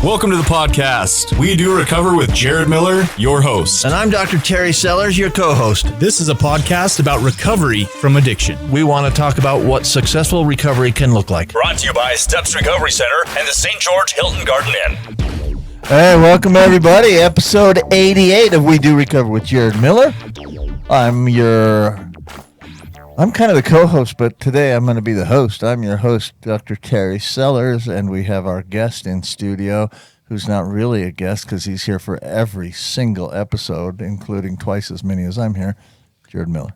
Welcome to the podcast. We Do Recover with Jared Miller, your host. And I'm Dr. Terry Sellers, your co-host. This is a podcast about recovery from addiction. We want to talk about what successful recovery can look like. Brought to you by Steps Recovery Center and the St. George Hilton Garden Inn. Hey, welcome everybody. Episode 88 of We Do Recover with Jared Miller. I'm kind of the co-host, but today I'm going to be the host. I'm your host, Dr. Terry Sellers, and we have our guest in studio, who's not really a guest because he's here for every single episode, including twice as many as I'm here, Jared Miller.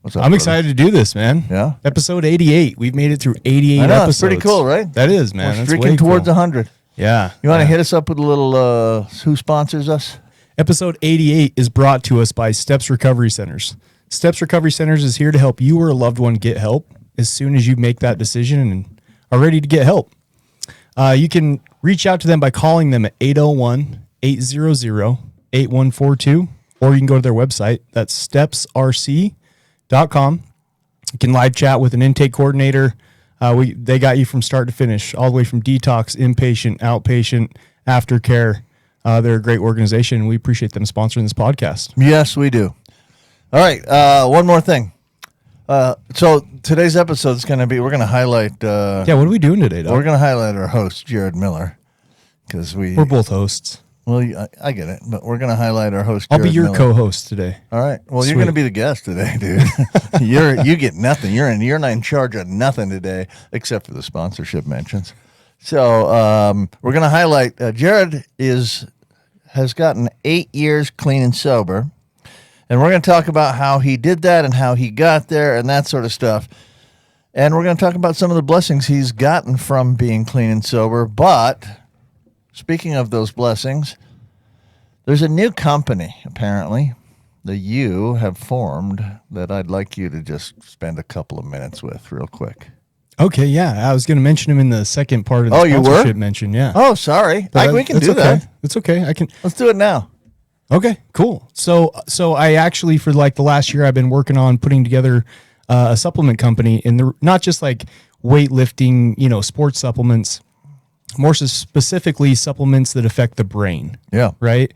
What's up, I'm brother? excited to do this, man. Yeah? Episode 88. We've made it through 88 I know, episodes. it's pretty cool, right? That is, man. We're That's streaking way towards cool. 100. Yeah. You want to hit us up with a little who sponsors us? Episode 88 is brought to us by Steps Recovery Centers. Steps Recovery Centers is here to help you or a loved one get help as soon as you make that decision and are ready to get help. You can reach out to them by calling them at 801-800-8142, or you can go to their website. That's stepsrc.com. You can live chat with an intake coordinator. They got you from start to finish, all the way from detox, inpatient, outpatient, aftercare. They're a great organization, and we appreciate them sponsoring this podcast. Yes, we do. All right, one more thing. So today's episode is going to be, we're going to highlight... Yeah, what are we doing today, Doc? We're going to highlight our host, Jared Miller, because We're both hosts. Well, I get it, but we're going to highlight our host, I'll Jared be your Miller. co-host today. All right. Well, Sweet. you're going to be the guest today, dude. You get nothing. You're not in charge of nothing today, except for the sponsorship mentions. So we're going to highlight, Jared has gotten 8 years clean and sober. And we're going to talk about how he did that and how he got there and that sort of stuff. And we're going to talk about some of the blessings he's gotten from being clean and sober. But speaking of those blessings, there's a new company, apparently, that you have formed that I'd like you to just spend a couple of minutes with real quick. Okay, yeah. I was going to mention him in the second part of the Oh, you were? sponsorship mention, yeah. Oh, sorry. But We can that's do okay. that. It's okay. I can. Let's do it now. Okay, cool. So I actually, for like the last year, I've been working on putting together a supplement company, and not just like weightlifting, sports supplements, more specifically supplements that affect the brain. Yeah. Right.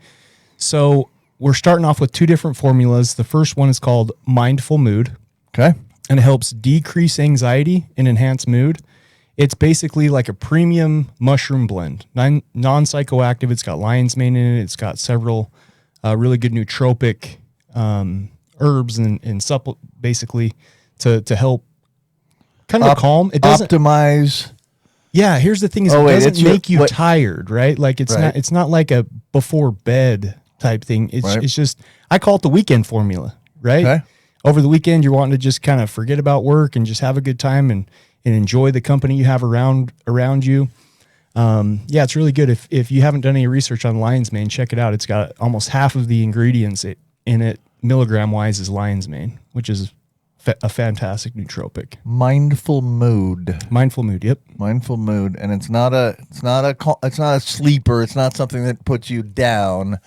So we're starting off with two different formulas. The first one is called Mindful Mood, Okay. and it helps decrease anxiety and enhance mood. It's basically like a premium mushroom blend, non-psychoactive. It's got lion's mane in it. It's got several really good nootropic herbs and basically to help kind of calm. It doesn't optimize. Yeah, here's the thing: is Oh, it wait, doesn't it's make you what- tired, right? Like it's Right. not like a before bed type thing. It's Right. it's just, I call it the weekend formula, right? Okay. Over the weekend, you're wanting to just kind of forget about work and just have a good time and enjoy the company you have around you. Yeah, it's really good. If you haven't done any research on lion's mane, check it out. It's got almost half of the ingredients in it, milligram wise, is lion's mane, which is a fantastic nootropic. Mindful mood. Mindful Mood. Yep. Mindful mood, and it's not a sleeper. It's not something that puts you down.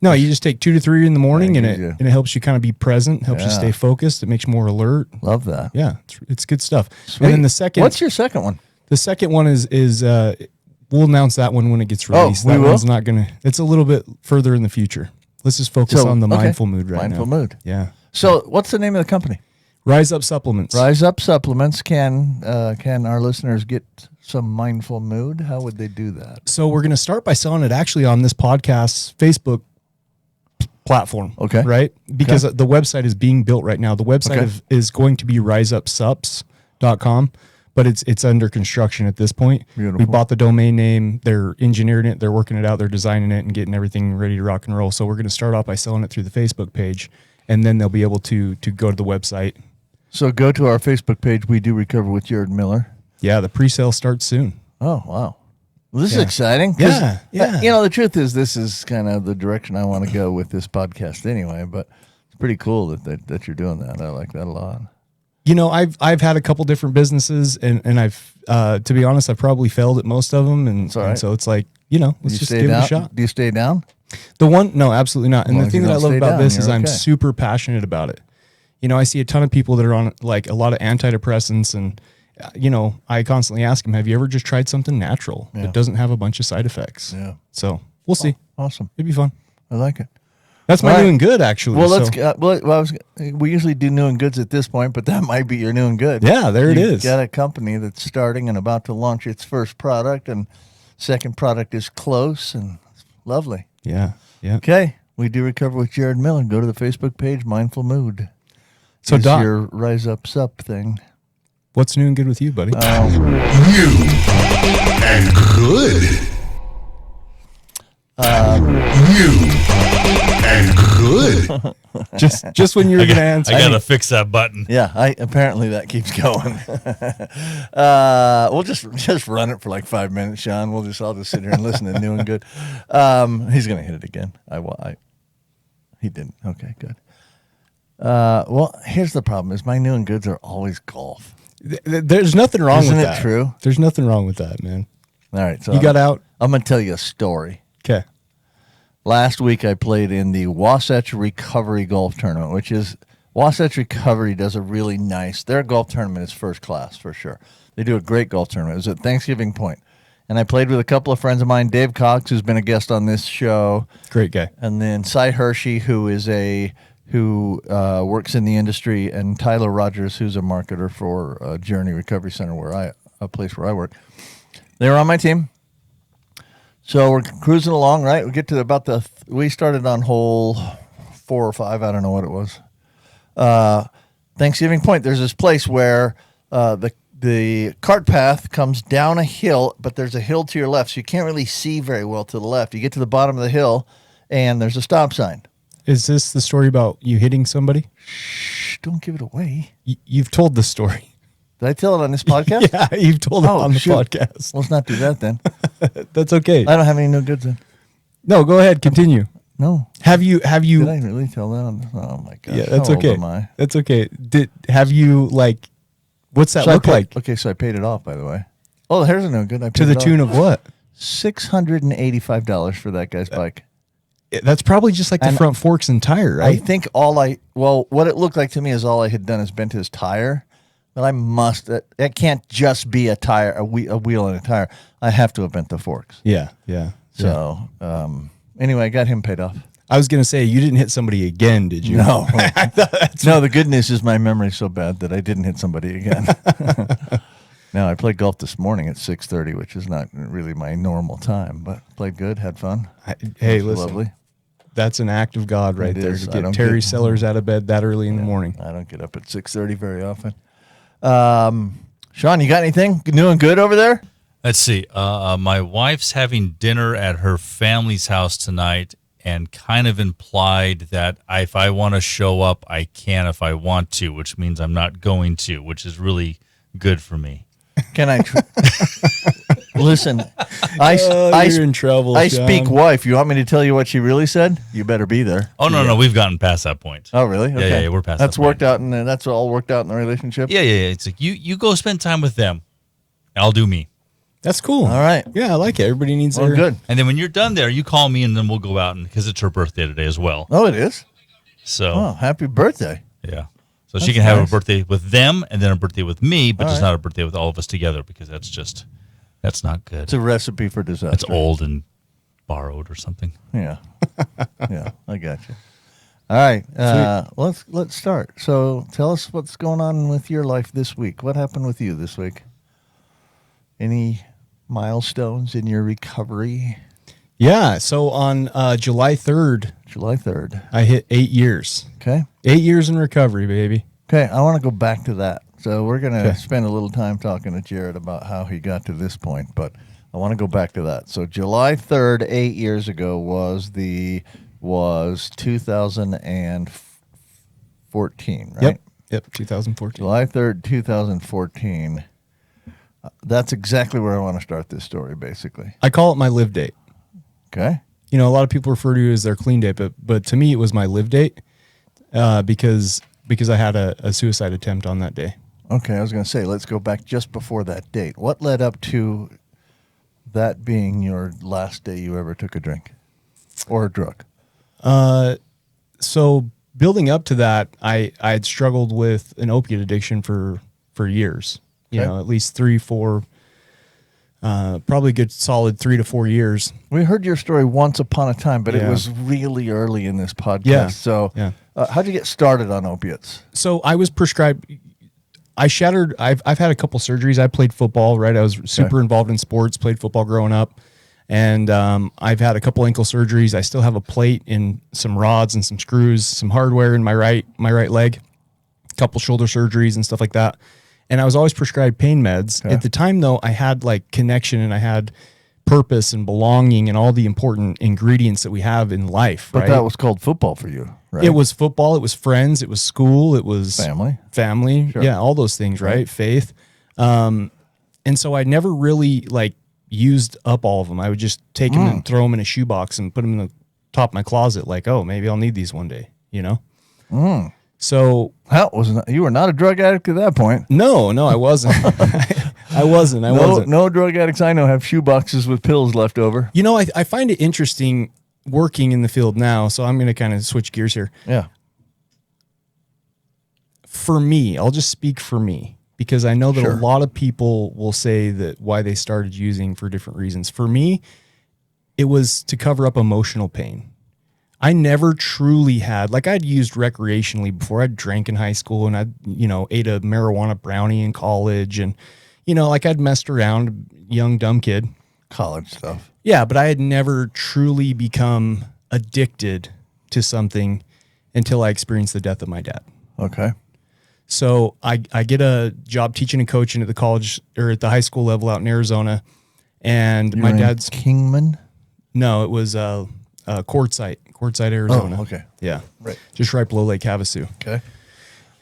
No, you just take 2 to 3 in the morning, Yeah, and it it gives you- and it helps you kind of be present, helps you Yeah. stay focused. It makes you more alert. Love that. Yeah, it's good stuff. Sweet. And then the second, What's your second one? the second one is we'll announce that one when it gets Oh, released. we That will? one's not gonna. It's a little bit further in the future. Let's just focus on the okay. Mindful Mood right Mindful now. mood. Yeah. So, what's the name of the company? Rise Up Supplements. Rise Up Supplements. Can our listeners get some mindful mood? How would they do that? So we're going to start by selling it actually on this podcast's Facebook platform. Okay. Right? Because the website is being built right now. The website Okay. is going to be riseupsups.com, but it's under construction at this point. Beautiful. We bought the domain name. They're engineering it. They're working it out. They're designing it and getting everything ready to rock and roll. So we're going to start off by selling it through the Facebook page, and then they'll be able to go to the website. So, go to our Facebook page. We Do Recover with Jared Miller. Yeah, the pre-sale starts soon. Oh, wow. Well, this is Yeah. exciting. 'Cause, Yeah. the truth is, this is kind of the direction I want to go with this podcast anyway. But it's pretty cool that you're doing that. I like that a lot. I've had a couple different businesses, and I've to be honest, I've probably failed at most of them, and, all right. and so it's like Do let's you just stay give down? it a shot. Do you stay down? No, absolutely not. And long the as thing you that I don't love stay about down, this is you're I'm okay. super passionate about it. I see a ton of people that are on like a lot of antidepressants and I constantly ask him, have you ever just tried something natural that doesn't have a bunch of side effects? Yeah. So we'll see. Awesome. It'd be fun. I like it. That's my All right. new and good, actually. Well, So- we usually do new and goods at this point, but that might be your new and good. Yeah, there it You've is. got a company that's starting and about to launch its first product, and second product is close and lovely. Yeah. Yeah. Okay, we do recover with Jared Miller. Go to the Facebook page, Mindful Mood. So, Is Doc, your Rise Up Sup thing. what's new and good with you, buddy? New and good. New and good. just when you're going to answer. I gotta fix that button. Yeah, apparently that keeps going. We'll just run it for like 5 minutes, Sean. I'll just sit here and listen to new and good. He's gonna hit it again. He didn't. Okay, good. Well, here's the problem: is my new and goods are always golf. There's nothing wrong Isn't with it that. true? There's nothing wrong with that, man. All right, so You got out. I'm gonna tell you a story. Okay. Last week I played in the Wasatch Recovery Golf Tournament, which is Wasatch Recovery does a really nice. Their golf tournament is first class for sure. They do a great golf tournament. It was at Thanksgiving Point, and I played with a couple of friends of mine, Dave Cox, who's been a guest on this show, Great guy. and then Cy Hershey, who works in the industry, and Tyler Rogers, who's a marketer for Journey Recovery Center, a place where I work. They were on my team. So we're cruising along, right? We get to we started on hole 4 or 5. I don't know what it was. Thanksgiving Point, there's this place where the cart path comes down a hill, but there's a hill to your left, so you can't really see very well to the left. You get to the bottom of the hill, and there's a stop sign. Is this the story about you hitting somebody? Shh, don't give it away. You've told the story. Did I tell it on this podcast? Yeah, you've told it on the shoot. podcast. Let's not do that then. That's okay. I don't have any new goods then. No, go ahead. Continue. No. Have you? Did I really tell that on this? Oh, my gosh. Yeah, that's How old okay. am I? That's okay. Have you what's that So look like? Okay, so I paid it off, by the way. Oh, here's a new good. I paid To the it tune off. of what? $685 for that guy's bike. That's probably just like the And front forks and tire, I right? think what it looked like to me is all I had done is bent his tire. But that can't just be a tire, a wheel and a tire. I have to have bent the forks. Yeah. So, anyway, I got him paid off. I was gonna say you didn't hit somebody again, did you? No. No, the good news is my memory's so bad that I didn't hit somebody again. No, I played golf this morning at 6:30, which is not really my normal time, but played good, had fun. Hey, It was listen. lovely. That's an act of God right It there is. to I get don't Terry get- Sellers out of bed that early in the morning. I don't get up at 6:30 very often. Sean, you got anything new and good over there? Let's see. My wife's having dinner at her family's house tonight, and kind of implied that if I want to show up, I can if I want to, which means I'm not going to, which is really good for me. Can I listen? You're in trouble. I Sean. speak wife. You want me to tell you what she really said? You better be there. Oh, no, we've gotten past that point. Oh, really? Okay. yeah, we're past That's that point. worked out, and that's all worked out in the relationship. Yeah. It's like, you go spend time with them, and I'll do me. That's cool. All right. Yeah, I like it. Everybody needs Well, their good. And then when you're done there, you call me, and then we'll go out, because it's her birthday today as well. Oh, it is. So, Oh, happy birthday! yeah. So she can have nice. a birthday with them, and then a birthday with me, but All just right. not a birthday with all of us together, because that's not good. It's a recipe for disaster. It's old and borrowed or something. Yeah, yeah, I got you. All right, let's start. So, tell us what's going on with your life this week. What happened with you this week? Any milestones in your recovery? Yeah. So on July 3rd, July 3rd. I hit 8 years. Okay. 8 years in recovery, baby. Okay, I want to go back to that. So we're going to Okay. spend a little time talking to Jared about how he got to this point, but I want to go back to that. So July 3rd, 8 years ago was 2014, right? Yep. 2014. July 3rd, 2014. That's exactly where I want to start this story, basically. I call it my live date. Okay? You know, a lot of people refer to it as their clean date, but to me it was my live date because I had a suicide attempt on that day. Okay, I was going to say, let's go back just before that date. What led up to that being your last day you ever took a drink or a drug? So building up to that, I had struggled with an opiate addiction for years. You Okay. know, at least 3, 4, probably a good solid 3 to 4 years. We heard your story once upon a time, but it Yeah. was really early in this podcast. Yeah. So, Yeah. How'd you get started on opiates? So I was prescribed. I've had a couple surgeries. I played football, right? I was super involved in sports, played football growing up. And I've had a couple ankle surgeries. I still have a plate and some rods and some screws, some hardware in my right leg, a couple shoulder surgeries and stuff like that. And I was always prescribed pain meds. Okay. At the time though, I had like connection and I had purpose and belonging and all the important ingredients that we have in life, But right? that was called football for you, right? It was football, it was friends, it was school, it was Family. Sure. Yeah, all those things, right? Faith. And so I never really like used up all of them. I would just take them and throw them in a shoebox and put them in the top of my closet. Like, oh, maybe I'll need these one day, you know? So You were not a drug addict at that point. no, I wasn't. I wasn't. No drug addicts I know have shoe boxes with pills left over. You know, I find it interesting working in the field now. So I'm going to kind of switch gears here. Yeah. For me, I'll just speak for me because I know that Sure. a lot of people will say that why they started using for different reasons. For me, it was to cover up emotional pain. I never truly had, like I'd used recreationally before. I'd drank in high school and I'd, ate a marijuana brownie in college and, like I'd messed around, young, dumb kid. College stuff. Yeah, but I had never truly become addicted to something until I experienced the death of my dad. Okay. So I get a job teaching and coaching at the college or at the high school level out in Arizona. And You my were in dad's, Kingman. no, it was Quartzsite, Arizona. Oh, okay. Yeah. Right. Just right below Lake Havasu. Okay.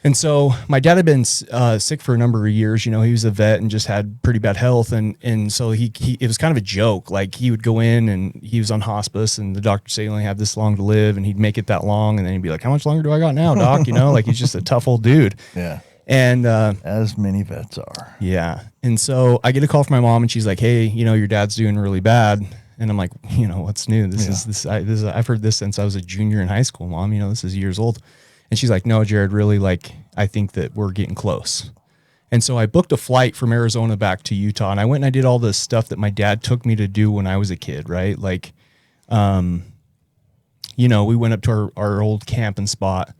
And so my dad had been sick for a number of years. He was a vet and just had pretty bad health. And so he it was kind of a joke. Like he would go in and he was on hospice and the doctor would say you only have this long to live and he'd make it that long. And then he'd be like, how much longer do I got now, doc? Like he's just a tough old dude. Yeah. And As many vets are. yeah. And so I get a call from my mom and she's like, hey, your dad's doing really bad. And I'm like, what's new? I've heard this since I was a junior in high school, Mom. This is years old. And she's like, no, Jared, really, I think that we're getting close. And so I booked a flight from Arizona back to Utah. And I went and I did all the stuff that my dad took me to do when I was a kid, right? Like, we went up to our old camping spot.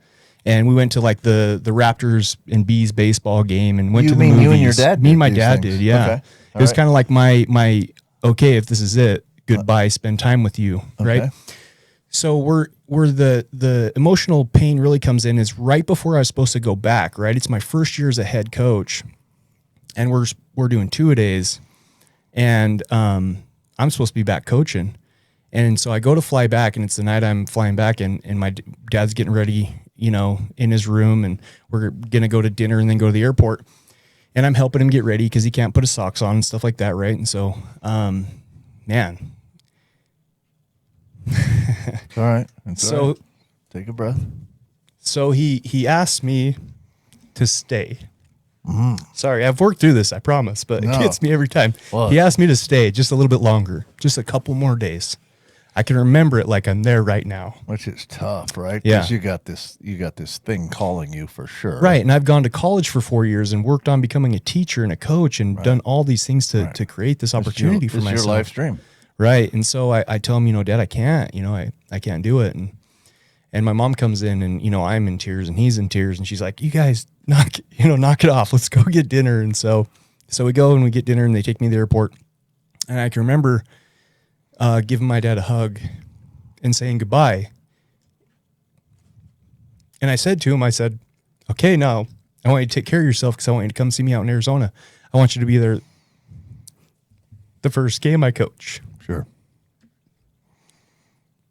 And we went to like the Raptors and Bees baseball game and went to the movies. You and your dad Me did and my these dad things. did, yeah. Okay. It was All right. kind of like my okay, if this is it, goodbye, spend time with you, right? Okay. So where the emotional pain really comes in is right before I was supposed to go back, right? It's my first year as a head coach, and we're doing 2-a-days, and I'm supposed to be back coaching, and so I go to fly back, and it's the night I'm flying back, and my dad's getting ready, in his room, and we're gonna go to dinner and then go to the airport, and I'm helping him get ready because he can't put his socks on and stuff like that, right? And so, man. It's all right. It's all So, right. Take a breath. so he asked me to stay. Sorry, I've worked through this, I promise, but No. it gets me every time. What? He asked me to stay just a little bit longer, just a couple more days. I can remember it like I'm there right now. Which is tough, right? Yeah. Because you got this thing calling you for sure. Right. And I've gone to college for 4 years and worked on becoming a teacher and a coach and done all these things to create this opportunity for It's myself. your life stream. Right. And so I tell him, Dad, I can't, I can't do it. And my mom comes in and, I'm in tears and he's in tears and she's like, you guys knock it off. Let's go get dinner. And so we go and we get dinner and they take me to the airport. And I can remember giving my dad a hug and saying goodbye. And I said to him, okay, now I want you to take care of yourself because I want you to come see me out in Arizona. I want you to be there the first game I coach. Sure.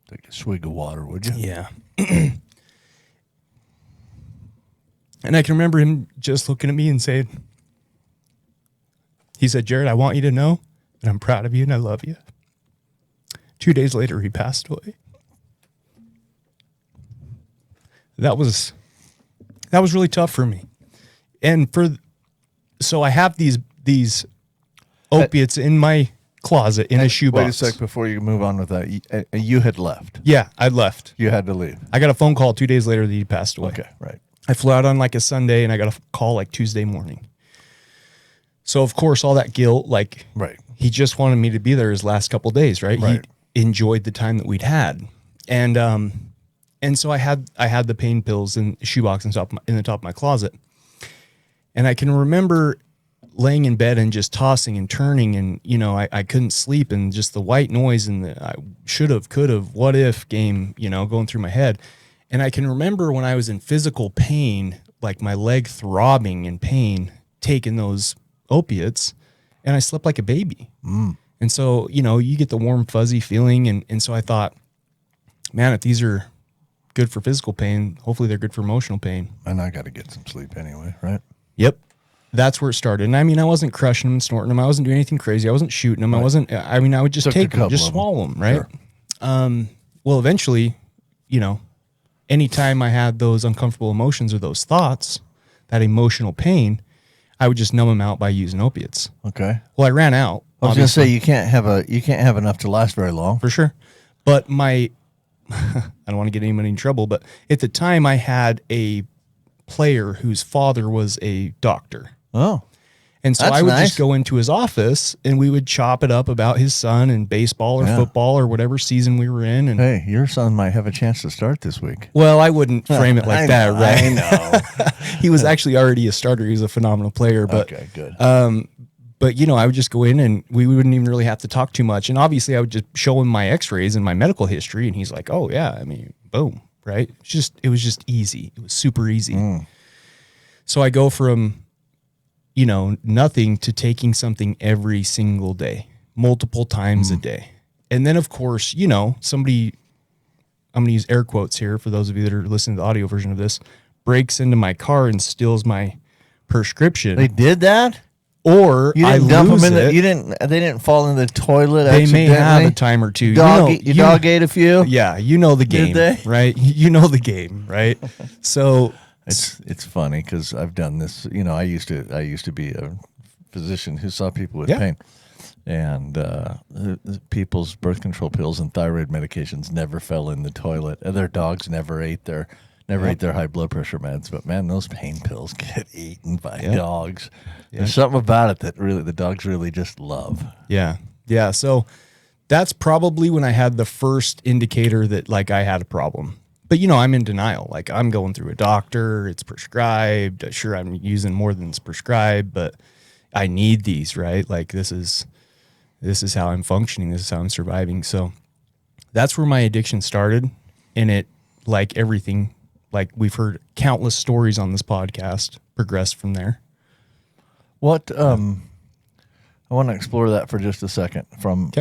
Take a swig of water, would you? Yeah. And I can remember him just looking at me and saying, he said, Jared, I want you to know that I'm proud of you and I love you. 2 days later, he passed away. That was really tough for me. And so I have these opiates in my closet in a shoebox. Wait a sec before you move on with that. You had left. Yeah, I left. You had to leave. I got a phone call 2 days later that he passed away. Okay, right. I flew out on like a Sunday and I got a call like Tuesday morning. So of course, all that guilt, like Right. he just wanted me to be there his last couple of days, right? Right. He enjoyed the time that we'd had. And so I had the pain pills in the shoebox in the top of my closet. And I can remember laying in bed and just tossing and turning, and I couldn't sleep, and just the white noise and the I should have, could have, what if game, going through my head. And I can remember when I was in physical pain, like my leg throbbing in pain, taking those opiates, and I slept like a baby. And so, you get the warm, fuzzy feeling. And so I thought, man, if these are good for physical pain, hopefully they're good for emotional pain. And I got to get some sleep anyway, right? Yep. That's where it started. And I mean, I wasn't crushing them and snorting them. I wasn't doing anything crazy. I wasn't shooting them. I would just Took a take them, couple just of them. swallow them, right? Sure. Well, eventually, anytime I had those uncomfortable emotions or those thoughts, that emotional pain, I would just numb them out by using opiates. Okay. Well, I ran out. I was going to obviously, say you can't have enough to last very long. for sure. But I don't want to get anybody in trouble, but at the time I had a player whose father was a doctor. Oh, And so That's I would nice. just go into his office and we would chop it up about his son and baseball or Yeah. football or whatever season we were in. And hey, your son might have a chance to start this week. well, I wouldn't frame it like I that, know, right? I know. He was actually already a starter. He was a phenomenal player, but Okay, good. but I would just go in and we wouldn't even really have to talk too much. And obviously I would just show him my x-rays and my medical history. And he's like, oh yeah, I mean, boom. Right. It was just easy. It was super easy. So I go from, nothing to taking something every single day, multiple times a day. And then of course, somebody, I'm going to use air quotes here for those of you that are listening to the audio version of this, breaks into my car and steals my prescription. They did that? Or You I didn't dump lose them in it. They didn't fall in the toilet They may have accidentally? a time or two. Dog ate a few? Yeah, you know the game, they? right? You know the game, right? So It's funny because I've done this. I used to be a physician who saw people with Yeah. pain, and the people's birth control pills and thyroid medications never fell in the toilet. And their dogs never ate their high blood pressure meds. But man, those pain pills get eaten by dogs. There's something about it that really the dogs really just love. yeah. So that's probably when I had the first indicator that like I had a problem. But I'm in denial. Like I'm going through a doctor, it's prescribed. Sure, I'm using more than it's prescribed, but I need these, right? Like this is how I'm functioning. This is how I'm surviving. So that's where my addiction started. And it, like everything, like we've heard countless stories on this podcast, progressed from there. What I want to explore that for just a second from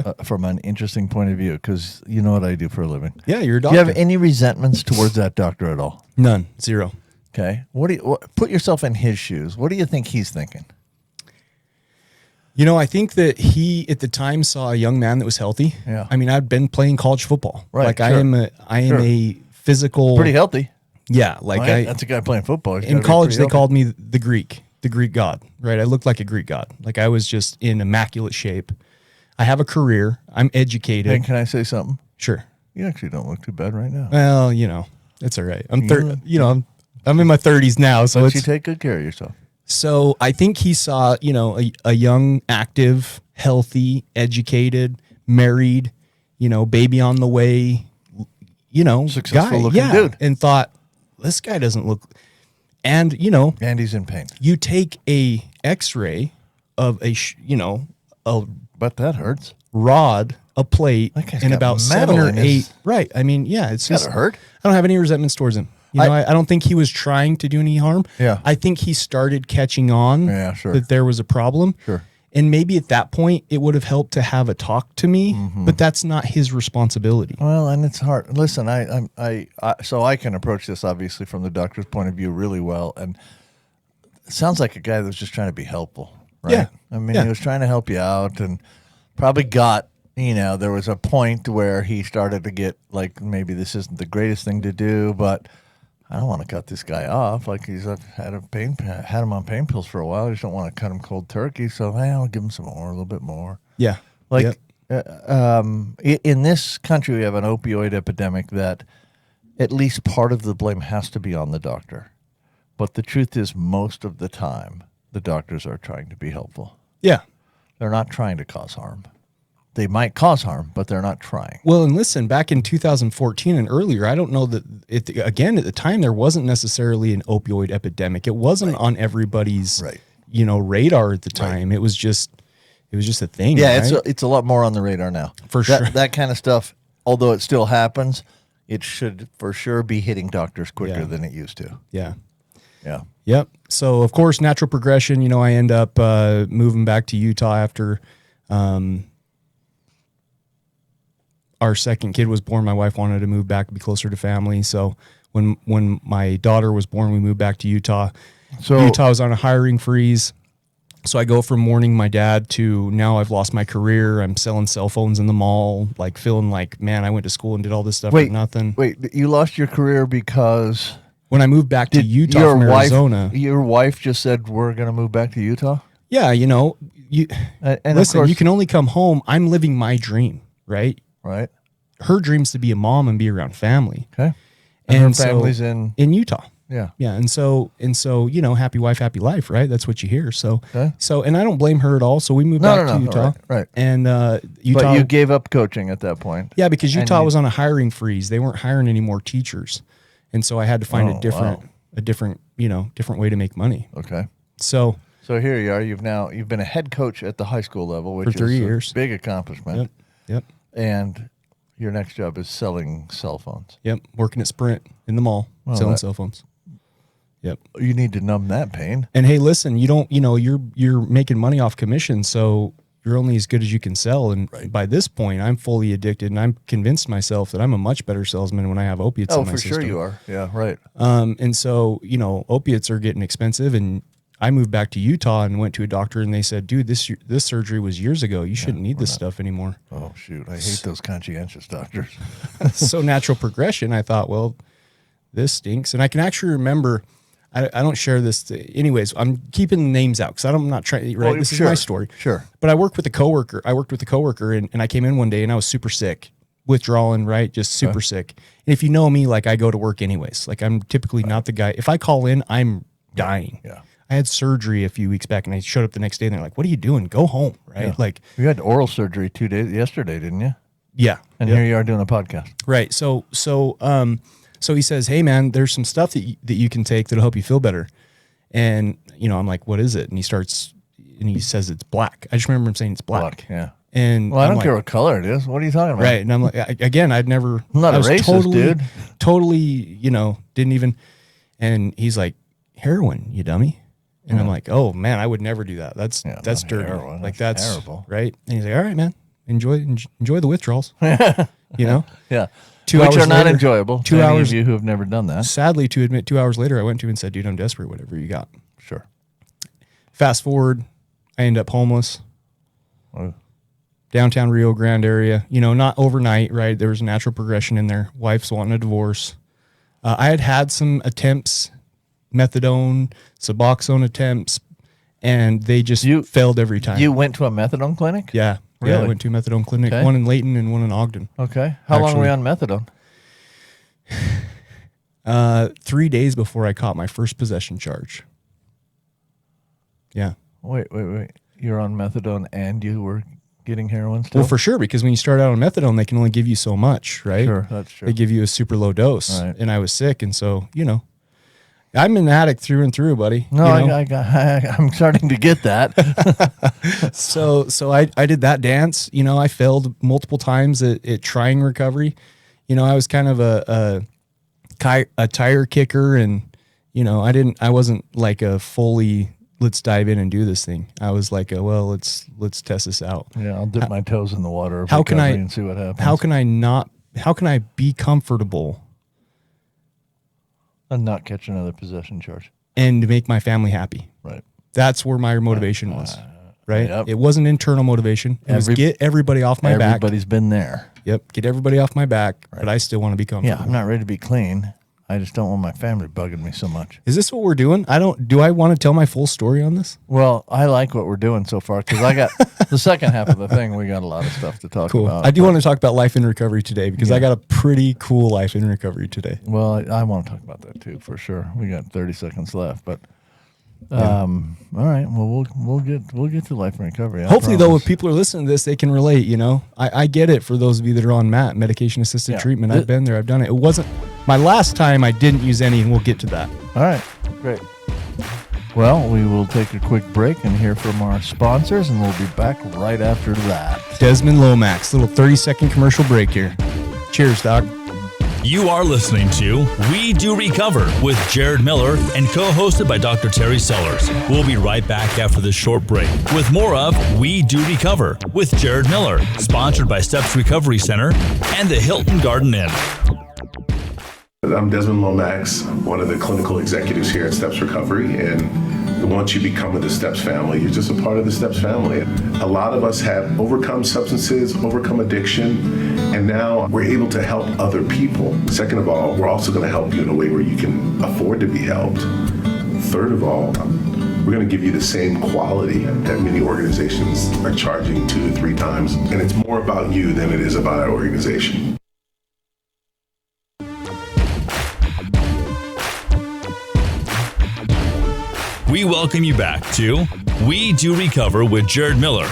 an interesting point of view because you know what I do for a living. Yeah, you're a Do doctor. you have any resentments towards that doctor at all? None, zero. Okay. Put yourself in his shoes. What do you think he's thinking? I think that he at the time saw a young man that was healthy. Yeah. I mean, I'd been playing college football. Right, Like sure. I am Sure. a physical. Pretty healthy. Yeah. Like Right? That's a guy playing football. He's in gotta be college, pretty they healthy. called me the Greek god, right? I looked like a Greek god. Like I was just in immaculate shape. I have a career. I'm educated. Hey, can I say something? Sure. You actually don't look too bad right now. Well, it's all right. I'm I'm in my 30s now, so But it's you take good care of yourself. So I think he saw, a young, active, healthy, educated, married, baby on the way, Successful guy. looking dude. And thought, this guy doesn't look. And, And he's in pain. you take a X-ray of a But that hurts. rod, a plate, That guy's and got about metal 7 or in 8. his- Right. I mean, yeah, it's Gotta just hurt. I don't have any resentments towards him. I don't think he was trying to do any harm. Yeah. I think he started catching on Yeah, sure. that there was a problem. Sure. And maybe at that point it would have helped to have a talk to me, Mm-hmm. but that's not his responsibility. Well, and it's hard. Listen, so I can approach this obviously from the doctor's point of view really well, and it sounds like a guy that was just trying to be helpful, right? Yeah. I mean, Yeah. he was trying to help you out, and probably got there was a point where he started to get like maybe this isn't the greatest thing to do, but I don't want to cut this guy off. Like I've had him on pain pills for a while. I just don't want to cut him cold turkey. So I'll give him some more, a little bit more. Yeah. Like Yep. in this country, we have an opioid epidemic that at least part of the blame has to be on the doctor. But the truth is, most of the time, the doctors are trying to be helpful. Yeah. They're not trying to cause harm. They might cause harm, but they're not trying. Well, and listen, back in 2014 and earlier, I don't know that again, at the time, there wasn't necessarily an opioid epidemic. It wasn't on everybody's, Right. radar at the time. It was just a thing. Yeah, right? it's a lot more on the radar now. For sure. That kind of stuff, although it still happens, it should for sure be hitting doctors quicker Yeah. than it used to. yeah. Yeah. Yep. So of course, natural progression. I end up moving back to Utah after our second kid was born. My wife wanted to move back, be closer to family. So when my daughter was born, we moved back to Utah. So Utah was on a hiring freeze. So I go from mourning my dad to now I've lost my career. I'm selling cell phones in the mall, like feeling like, man, I went to school and did all this stuff for nothing. Wait, you lost your career because When I moved back to Utah from Arizona. Your wife just said we're going to move back to Utah? Yeah, you And of listen, course- you can only come home. I'm living my dream, right? Right. Her dream's to be a mom and be around family. Okay. And her so- family's in Utah. yeah. Yeah, and so happy wife, happy life, right? That's what you hear. So Okay. and I don't blame her at all. So we moved No, back no, to no, Utah, right. And Utah, But you gave up coaching at that point. yeah, because and Utah you- was on a hiring freeze. They weren't hiring any more teachers, and so I had to find Oh, a different way to make money. Okay. So So here you are. You've been a head coach at the high school level, which For 3 is years. a big accomplishment. yep, And your next job is selling cell phones. working at Sprint in the mall, selling that- cell phones. Yep. You need to numb that pain. And hey, listen, you're making money off commission, so you're only as good as you can sell. And by this point, I'm fully addicted, and I'm convinced myself that I'm a much better salesman when I have opiates Oh, in my for system. sure you are. Yeah, right. And so, opiates are getting expensive, and I moved back to Utah and went to a doctor, and they said, dude, this surgery was years ago. You shouldn't need this stuff anymore. Oh, shoot. I hate those conscientious doctors. So natural progression, I thought, well, this stinks. And I can actually remember, I don't share this. Anyways, I'm keeping names out because I'm not trying, right? Well, This is sure, my story. sure. But I worked with a coworker. And I came in one day and I was super sick, withdrawing, right? Just super sick. And if you know me, like I go to work anyways. Like I'm typically not the guy. If I call in, I'm dying. Yeah. I had surgery a few weeks back and I showed up the next day and they're like, what are you doing? Go home, right? Yeah. Like, You had oral surgery yesterday, didn't you? yeah. And Yep. here you are doing a podcast. Right. So he says, hey man, there's some stuff that you can take that'll help you feel better. And, I'm like, what is it? And he says it's black. I just remember him saying it's black. Yeah. And Well, I I'm don't like, care what color it is. What are you talking about? right. And I'm like, again, I'd never, I'm not I a was racist, dude. Totally, didn't even, and he's like, heroin, you dummy. And I'm like, oh man, I would never do that. That's not dirty. heroin. Like That's that's terrible. right. And he's like, all right, man, enjoy the withdrawals. Yeah. 2 Which hours are not later- enjoyable. 2 to any hours- of you who have never done that. Sadly, to admit, 2 hours later, I went to him and said, dude, I'm desperate, whatever you got. Sure. Fast forward, I end up homeless. Oh. Downtown Rio Grande area, not overnight, right? There was a natural progression in there. Wife's wanting a divorce. I had some attempts, methadone, Suboxone attempts, and they just failed every time. You went to a methadone clinic? Yeah. Yeah, Really? I went to a methadone clinic, Okay. one in Layton and one in Ogden. Okay. How long were you Actually- on methadone? 3 days before I caught my first possession charge. Yeah. Wait. You're on methadone and you were getting heroin still? Well, for sure, because when you start out on methadone, they can only give you so much, right? Sure, that's true. They give you a super low dose, Right. and I was sick, and so I'm an addict through and through, buddy. No, I'm starting to get that. So I did that dance. I failed multiple times at trying recovery. I was kind of a tire kicker, and I wasn't like a fully let's dive in and do this thing. I was like, let's test this out. Yeah, I'll dip my toes in the water of How can recovery I- and see what happens. How can I be comfortable and not catch another possession charge? and make my family happy? Right. That's where my motivation was. Right. Yep. It wasn't internal motivation. It was get everybody off my back. Everybody's been there. Yep. Get everybody off my back, but I still want to be comfortable. Yeah, I'm not ready to be clean. I just don't want my family bugging me so much. Is this what we're doing? Do I want to tell my full story on this? Well, I like what we're doing so far because I got the second half of the thing. We got a lot of stuff to talk Cool. about. I do want to talk about life in recovery today because I got a pretty cool life in recovery today. Well, I want to talk about that too for sure. We got 30 seconds left, but All right. Well, we'll get to life and recovery. I Hopefully, though, promise. if people are listening to this, they can relate. You know, I get it for those of you that are on MAT, medication assisted Yeah. treatment. I've been there. I've done it. It wasn't my last time. I didn't use any, and we'll get to that. All right. Great. Well, we will take a quick break and hear from our sponsors, and we'll be back right after that. Desmond Lomax, little 30-second commercial break here. Cheers, Doc. You are listening to We Do Recover with Jared Miller and co-hosted by Dr. Terry Sellers. We'll be right back after this short break with more of We Do Recover with Jared Miller, sponsored by Steps Recovery Center and the Hilton Garden Inn. I'm Desmond Lomax, one of the clinical executives here at Steps Recovery, and once you become with the Steps family, you're just a part of the Steps family. A lot of us have overcome substances, overcome addiction, and now we're able to help other people. Second of all, we're also going to help you in a way where you can afford to be helped. Third of all, we're going to give you the same quality that many organizations are charging 2 to 3 times, and it's more about you than it is about our organization. We welcome you back to We Do Recover with Jared Miller,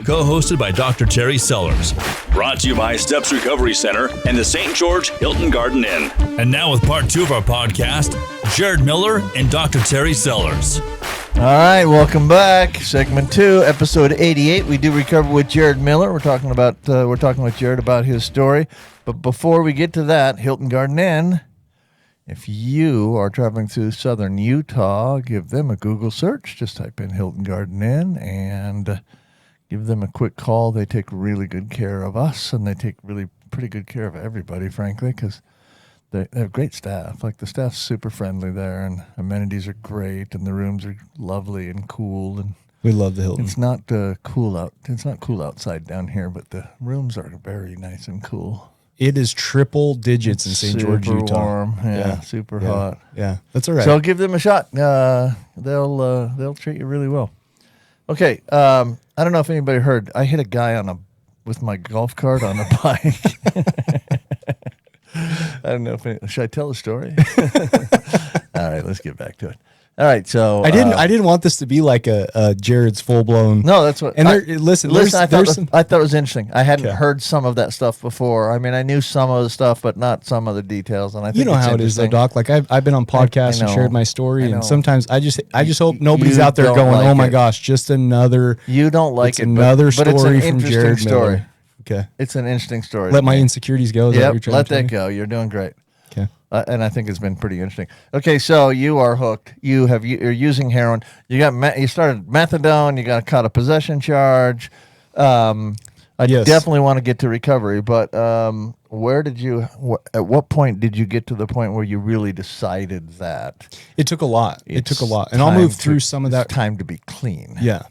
co-hosted by Dr. Terry Sellers. Brought to you by Steps Recovery Center and the St. George Hilton Garden Inn. And now with part 2 of our podcast, Jared Miller and Dr. Terry Sellers. All right, welcome back. Segment 2, episode 88. We do recover with Jared Miller. We're talking with Jared about his story. But before we get to that, Hilton Garden Inn. If you are traveling through southern Utah, give them a Google search. Just type in Hilton Garden Inn and give them a quick call. They take really good care of us, and they take really pretty good care of everybody, frankly, because they have great staff. Like, the staff's super friendly there, and amenities are great, and the rooms are lovely and cool. And We love the Hilton. it's not cool out. It's not cool outside down here, but the rooms are very nice and cool. It is triple digits in St. George, Super Utah. warm, yeah, super hot. Yeah, that's all right. So give them a shot. They'll treat you really well. Okay, I don't know if anybody heard. I hit a guy with my golf cart on a bike. I don't know should I tell the story? All right, let's get back to it. All right, so I didn't want this to be like a Jared's full blown. No, that's what. And listen, I thought there's some. it was interesting. I hadn't Okay. heard some of that stuff before. I mean, I knew some of the stuff, but not some of the details. And I think You know it's how it is, though, interesting. Doc. Like I've been on podcasts and know. shared my I story, know. and sometimes I just hope nobody's You out there don't going, like "Oh my it. gosh, just another." You don't like It's it, another but it's an story from interesting Jared story. Miller. Okay, It's an interesting story. let my insecurities go. Is that what you're Yep, trying let to tell that me? go. You're doing great. Okay. And I think it's been pretty interesting. Okay, so you are hooked. You're using heroin. You started methadone. You got caught a possession charge. I Yes. definitely want to get to recovery, but at what point did you get to the point where you really decided that It took a lot. It took a it's lot, and I'll time move to- through some of it's that. time to be clean? Yeah.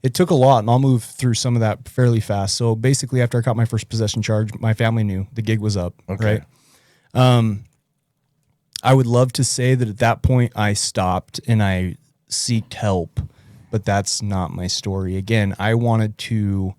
It took a lot, and I'll move through some of that fairly fast. So basically, after I caught my first possession charge, my family knew the gig was up. Okay. Right. I would love to say that at that point I stopped and I seeked help, but that's not my story. Again, I wanted to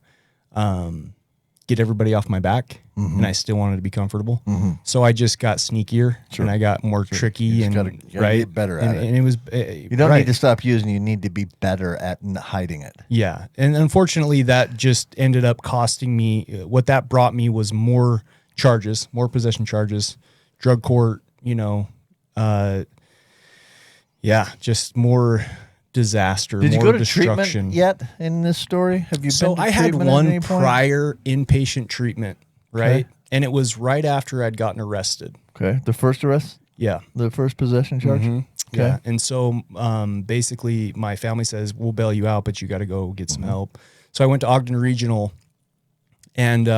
get everybody off my back, and I still wanted to be comfortable. So I just got sneakier and I got more tricky You and just gotta right get better at it. And it was You don't need to stop using. You need to be better at hiding it. Yeah. And unfortunately, that just ended up costing me. What that brought me was more charges, more possession charges, drug court, just more disaster, Did you more go to destruction. treatment yet in this story? Have you So been to I had treatment at any one point? prior inpatient treatment, right? Okay. And it was right after I'd gotten arrested. Okay, the first arrest, Yeah. the first possession charge. Okay. Yeah. And so basically my family says, we'll bail you out, but you got to go get Mm-hmm. some help. So I went to Ogden Regional and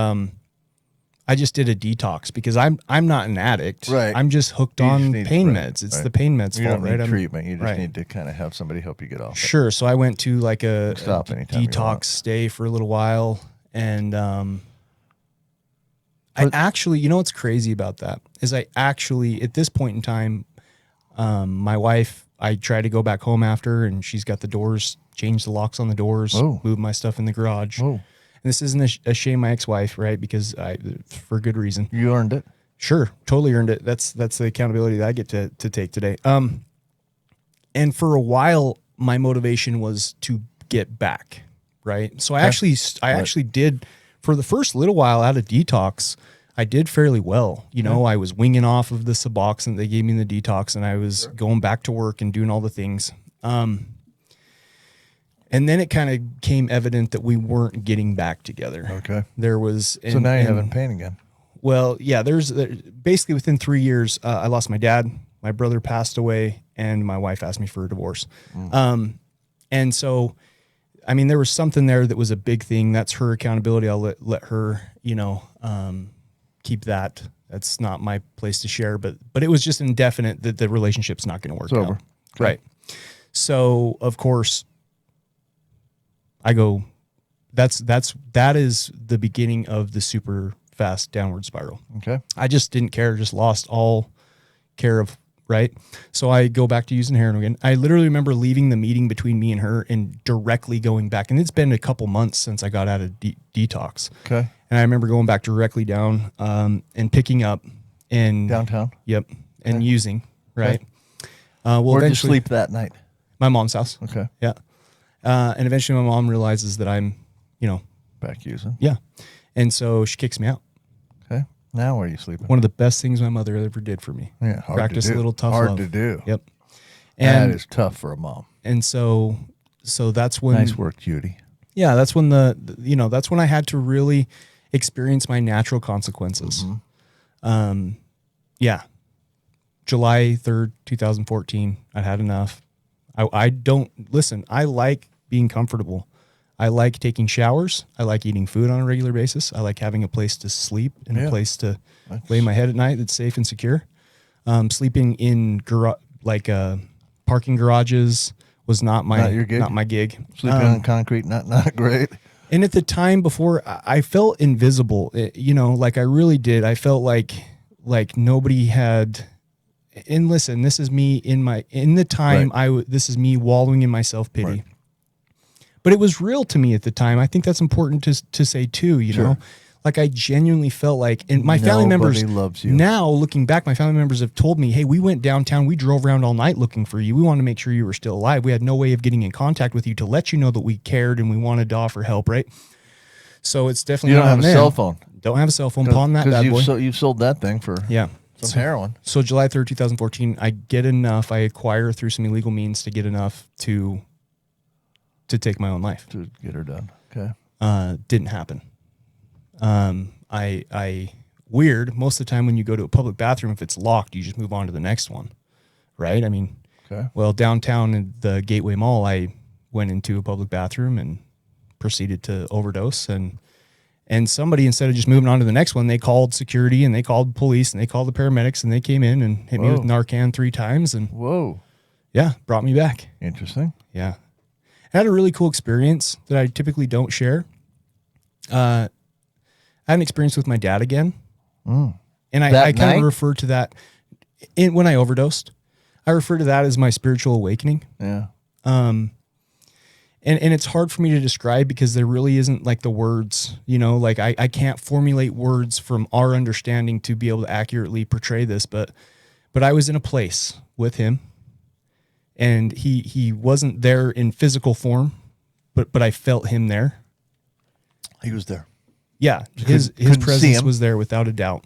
I just did a detox because I'm not an addict. Right. I'm just hooked You just on need- pain right, meds. It's right. the pain meds You fault, don't right? need treatment. You just right. need to kind of have somebody help you get off. it. Sure. So I went to like a Stop anytime you want. detox stay for a little while. And I actually, you know what's crazy about that is I actually, at this point in time, my wife, I try to go back home after and she's got the doors, change the locks on the doors, Oh. move my stuff in the garage. Oh. And this isn't a shame my ex-wife, right? Because for good reason. You earned it. Sure, totally earned it. That's the accountability that I get to take today. And for a while, my motivation was to get back, right? So I actually did, for the first little while out of detox, I did fairly well. You know, I was winging off of the Suboxone they gave me in the detox, and I was going back to work and doing all the things. And then it kind of became evident that we weren't getting back together. Okay. There was, So now you're having pain again. well, yeah, there's basically within 3 years, I lost my dad, my brother passed away, and my wife asked me for a divorce. And so, I mean, there was something there that was a big thing. That's her accountability. I'll let her, keep that. That's not my place to share, but it was just indefinite that the relationship's not going to work It's over. out. Right. So of course I go, that is the beginning of the super fast downward spiral. Okay. I just didn't care, just lost all care of, right? So I go back to using heroin again. I literally remember leaving the meeting between me and her and directly going back. And it's been a couple months since I got out of detox. Okay. And I remember going back directly down and picking up and Downtown. Yep. And using, right? Where'd you eventually sleep that night? my mom's house. Okay. Yeah. And eventually my mom realizes that I'm, Back using. yeah. And so she kicks me out. Okay. Now where are you sleeping? One of the best things my mother ever did for me. Yeah. Hard Practice to do. a little tough Hard love. to do. Yep. That And is tough for a mom. and so that's when Nice work, Judy. yeah, that's when that's when I had to really experience my natural consequences. Yeah. July 3rd, 2014, I had enough. I don't listen. I like being comfortable. I like taking showers. I like eating food on a regular basis. I like having a place to sleep and a place to lay my head at night that's safe and secure. Sleeping in parking garages was not your gig? Not my gig. Sleeping on concrete, not great. And at the time before, I felt invisible. Like I really did. I felt like nobody had. And listen, this is me in the time this is me wallowing in my self-pity. Right. But it was real to me at the time. I think that's important to say too, you know. Like I genuinely felt like, and my family members loves you. now looking back, my family members have told me, hey, we went downtown, we drove around all night looking for you. We wanted to make sure you were still alive. We had no way of getting in contact with you to let you know that we cared and we wanted to offer help, right? So it's definitely You don't not have on a them. cell phone. Don't have a cell phone. Pawn that bad boy. You've sold that thing for some heroin. So July 3rd, 2014, I get enough. I acquire through some illegal means to get enough to take my own life. To get her done. Okay. Didn't happen. I weird. Most of the time when you go to a public bathroom, if it's locked, you just move on to the next one. Right. I mean, Okay. well, downtown in the Gateway Mall, I went into a public bathroom and proceeded to overdose. And somebody, instead of just moving on to the next one, they called security and they called police and they called the paramedics and they came in and hit me with Narcan 3 times and Whoa. yeah, brought me back. Interesting. Yeah. I had a really cool experience that I typically don't share. I had an experience with my dad again. And I kind night? of refer to that when I overdosed. I refer to that as my spiritual awakening. Yeah. And it's hard for me to describe because there really isn't like the words, like I can't formulate words from our understanding to be able to accurately portray this, but I was in a place with him and he wasn't there in physical form, but I felt him there. He was there. Yeah. His couldn't see presence him. was there without a doubt.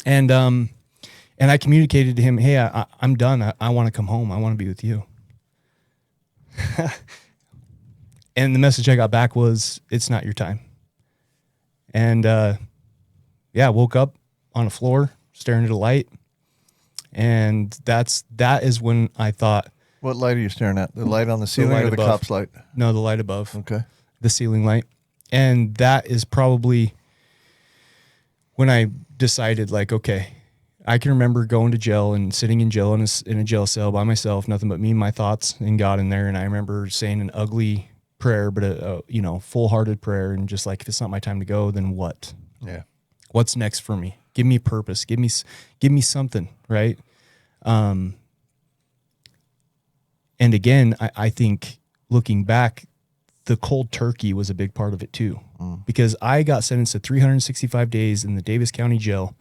And I communicated to him, hey, I'm done. I want to come home. I want to be with you. And the message I got back was, it's not your time. And woke up on a floor staring at a light. And that is when I thought, What light are you staring at? The light on the ceiling light or the above. cop's light? no, the light above. Okay. The ceiling light. And that is probably when I decided, like, okay, I can remember going to jail and sitting in jail in a jail cell by myself, nothing but me and my thoughts and God in there. And I remember saying an ugly prayer, but a full-hearted prayer, and just like, if it's not my time to go, then what? Yeah. What's next for me? Give me purpose. Give me something, right? And again, I think looking back, the cold turkey was a big part of it too, because I got sentenced to 365 days in the Davis County Jail.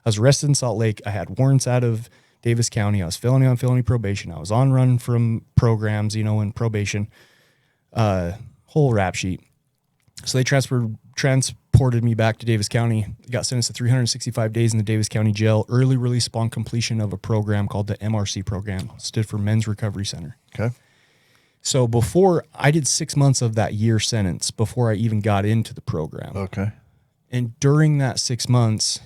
I was arrested in Salt Lake. I had warrants out of Davis County. I was felony on felony probation. I was on run from programs, you know, in probation, whole rap sheet. So they transported me back to Davis County. Got sentenced to 365 days in the Davis County jail, early release upon completion of a program called the MRC program. Stood for Men's Recovery Center. Okay. So before I did 6 months of that year sentence before I even got into the program. Okay. And during that 6 months,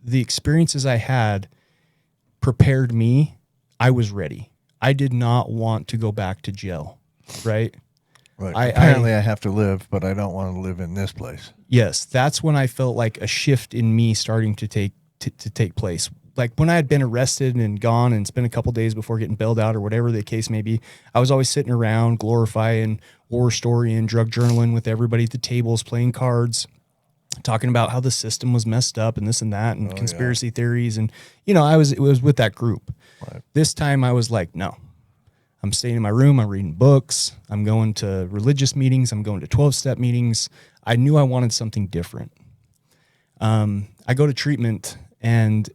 the experiences I had prepared me. I was ready. I did not want to go back to jail, right? Right. Apparently I have to live, but I don't want to live in this place. Yes, that's when I felt like a shift in me starting to take place. Like when I had been arrested and gone and spent a couple days before getting bailed out or whatever the case may be, I was always sitting around glorifying war story and drug journaling with everybody at the tables, playing cards, talking about how the system was messed up and this and that and conspiracy theories. And, you know, it was with that group. Right. This time I was like, no, I'm staying in my room. I'm reading books. I'm going to religious meetings. I'm going to 12-step meetings. I knew I wanted something different. I go to treatment and